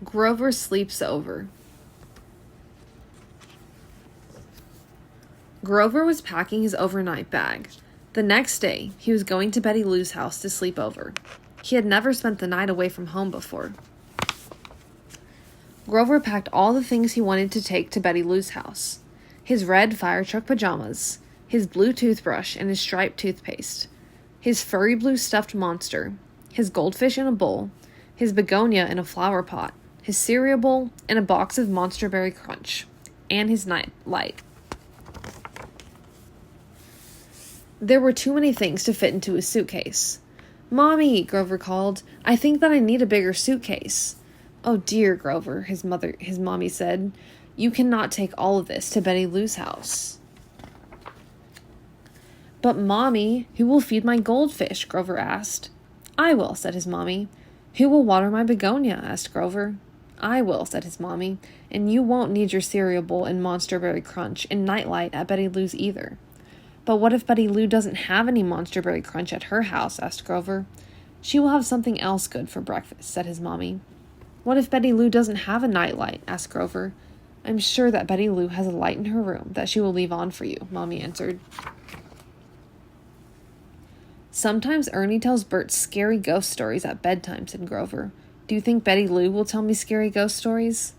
Grover sleeps over. Grover was packing his overnight bag. The next day, he was going to Betty Lou's house to sleep over. He had never spent the night away from home before. Grover packed all the things he wanted to take to Betty Lou's house. His red fire truck pajamas, his blue toothbrush and his striped toothpaste, his furry blue stuffed monster, his goldfish in a bowl, his begonia in a flower pot, his cereal bowl, and a box of Monster Berry Crunch, and his night light. There were too many things to fit into his suitcase. "Mommy," Grover called, "I think that I need a bigger suitcase." "Oh dear, Grover," his mommy said, "you cannot take all of this to Betty Lou's house." "But Mommy, who will feed my goldfish?" Grover asked. "I will," said his mommy. "Who will water my begonia?" asked Grover. "I will," said his mommy, "and you won't need your cereal bowl and Monster Berry Crunch and nightlight at Betty Lou's either." "But what if Betty Lou doesn't have any Monster Berry Crunch at her house?" asked Grover. "She will have something else good for breakfast," said his mommy. "What if Betty Lou doesn't have a nightlight?" asked Grover. "I'm sure that Betty Lou has a light in her room that she will leave on for you," Mommy answered. "Sometimes Ernie tells Bert scary ghost stories at bedtime," said Grover. "Do you think Betty Lou will tell me scary ghost stories?"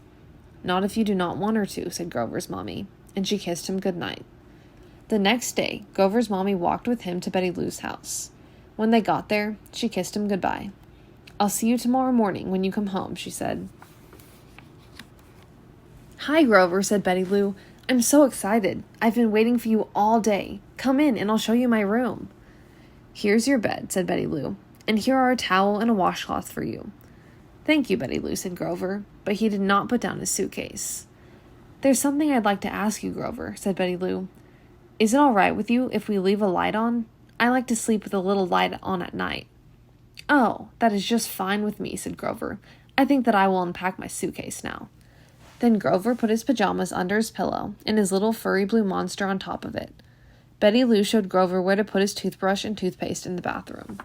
"Not if you do not want her to," said Grover's mommy, and she kissed him good night. The next day, Grover's mommy walked with him to Betty Lou's house. When they got there, she kissed him goodbye. "I'll see you tomorrow morning when you come home," she said. "Hi, Grover," said Betty Lou. "I'm so excited. I've been waiting for you all day. Come in and I'll show you my room." "Here's your bed," said Betty Lou, "and here are a towel and a washcloth for you." "Thank you, Betty Lou," said Grover, but he did not put down his suitcase. "There's something I'd like to ask you, Grover," said Betty Lou. "Is it all right with you if we leave a light on? I like to sleep with a little light on at night." "Oh, that is just fine with me," said Grover. "I think that I will unpack my suitcase now." Then Grover put his pajamas under his pillow and his little furry blue monster on top of it. Betty Lou showed Grover where to put his toothbrush and toothpaste in the bathroom.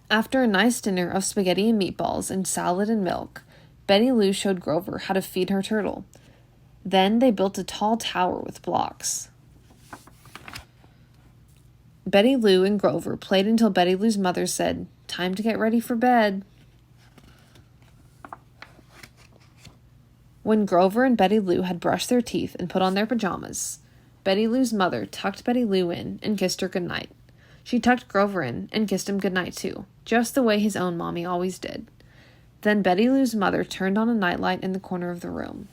After a nice dinner of spaghetti and meatballs and salad and milk, Betty Lou showed Grover how to feed her turtle. Then they built a tall tower with blocks. Betty Lou and Grover played until Betty Lou's mother said, "Time to get ready for bed." When Grover and Betty Lou had brushed their teeth and put on their pajamas, Betty Lou's mother tucked Betty Lou in and kissed her goodnight. She tucked Grover in and kissed him goodnight too, just the way his own mommy always did. Then Betty Lou's mother turned on a nightlight in the corner of the room.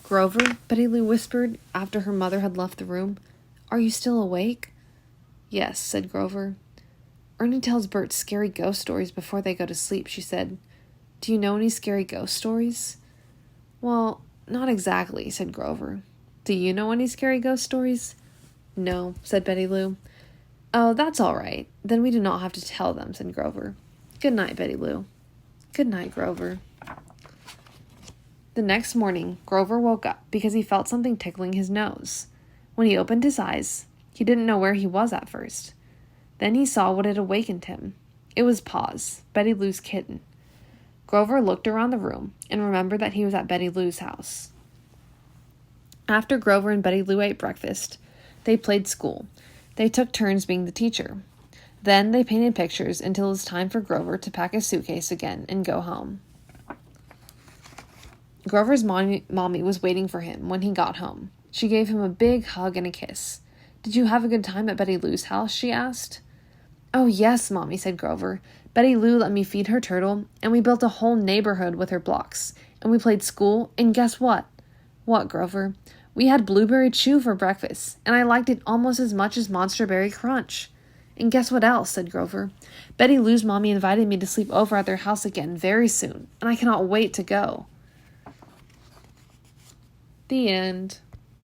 "Grover," Betty Lou whispered after her mother had left the room, "are you still awake?" "Yes," said Grover. "Ernie tells Bert scary ghost stories before they go to sleep," she said. "Do you know any scary ghost stories?" "Well, not exactly," said Grover. "Do you know any scary ghost stories?" "No," said Betty Lou. "Oh, that's all right. Then we do not have to tell them," said Grover. "Good night, Betty Lou." "Good night, Grover." The next morning, Grover woke up because he felt something tickling his nose. When he opened his eyes, he didn't know where he was at first. Then he saw what had awakened him. It was Paws, Betty Lou's kitten. Grover looked around the room and remembered that he was at Betty Lou's house. After Grover and Betty Lou ate breakfast, they played school. They took turns being the teacher. Then they painted pictures until it was time for Grover to pack his suitcase again and go home. Grover's mommy was waiting for him when he got home. She gave him a big hug and a kiss. "Did you have a good time at Betty Lou's house?" she asked. "Oh, yes, Mommy," said Grover. "Betty Lou let me feed her turtle, and we built a whole neighborhood with her blocks, and we played school, and guess what?" "What, Grover?" "We had blueberry chew for breakfast, and I liked it almost as much as Monster Berry Crunch." "And guess what else?" said Grover. "Betty Lou's mommy invited me to sleep over at their house again very soon, and I cannot wait to go." The end.